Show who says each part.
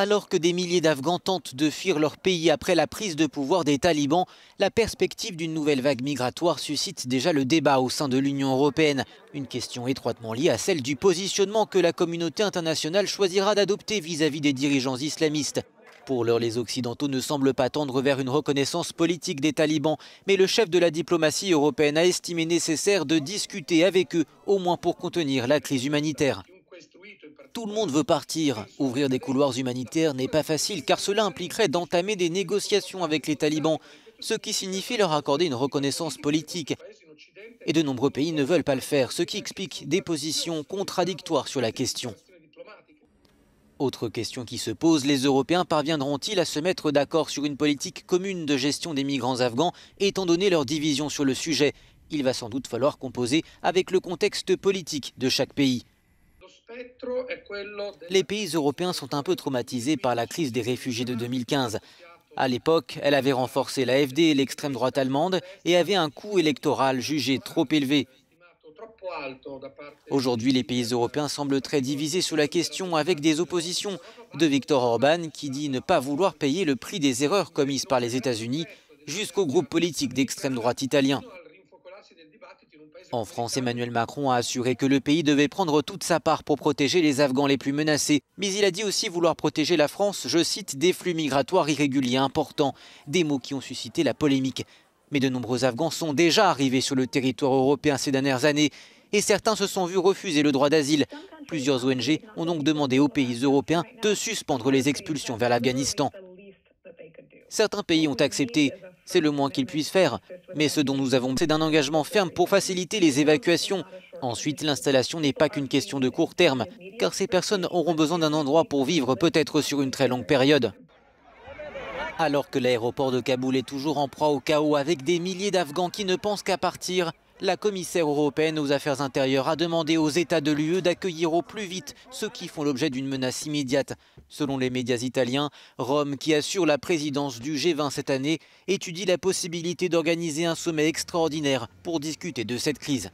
Speaker 1: Alors que des milliers d'Afghans tentent de fuir leur pays après la prise de pouvoir des talibans, la perspective d'une nouvelle vague migratoire suscite déjà le débat au sein de l'Union européenne. Une question étroitement liée à celle du positionnement que la communauté internationale choisira d'adopter vis-à-vis des dirigeants islamistes. Pour l'heure, les Occidentaux ne semblent pas tendre vers une reconnaissance politique des talibans, mais le chef de la diplomatie européenne a estimé nécessaire de discuter avec eux, au moins pour contenir la crise humanitaire. Tout le monde veut partir. Ouvrir des couloirs humanitaires n'est pas facile car cela impliquerait d'entamer des négociations avec les talibans, ce qui signifie leur accorder une reconnaissance politique. Et de nombreux pays ne veulent pas le faire, ce qui explique des positions contradictoires sur la question. Autre question qui se pose, les Européens parviendront-ils à se mettre d'accord sur une politique commune de gestion des migrants afghans, étant donné leur division sur le sujet? Il va sans doute falloir composer avec le contexte politique de chaque pays. Les pays européens sont un peu traumatisés par la crise des réfugiés de 2015. À l'époque, elle avait renforcé l'AfD et l'extrême droite allemande et avait un coût électoral jugé trop élevé. Aujourd'hui, les pays européens semblent très divisés sur la question avec des oppositions de Viktor Orban qui dit ne pas vouloir payer le prix des erreurs commises par les États-Unis jusqu'au groupe politique d'extrême droite italien. En France, Emmanuel Macron a assuré que le pays devait prendre toute sa part pour protéger les Afghans les plus menacés. Mais il a dit aussi vouloir protéger la France, je cite, des flux migratoires irréguliers importants. Des mots qui ont suscité la polémique. Mais de nombreux Afghans sont déjà arrivés sur le territoire européen ces dernières années. Et certains se sont vus refuser le droit d'asile. Plusieurs ONG ont donc demandé aux pays européens de suspendre les expulsions vers l'Afghanistan. Certains pays ont accepté, c'est le moins qu'ils puissent faire. Mais ce dont nous avons besoin, c'est d'un engagement ferme pour faciliter les évacuations. Ensuite, l'installation n'est pas qu'une question de court terme, car ces personnes auront besoin d'un endroit pour vivre, peut-être sur une très longue période. Alors que l'aéroport de Kaboul est toujours en proie au chaos avec des milliers d'Afghans qui ne pensent qu'à partir, la commissaire européenne aux affaires intérieures a demandé aux États de l'UE d'accueillir au plus vite ceux qui font l'objet d'une menace immédiate. Selon les médias italiens, Rome, qui assure la présidence du G20 cette année, étudie la possibilité d'organiser un sommet extraordinaire pour discuter de cette crise.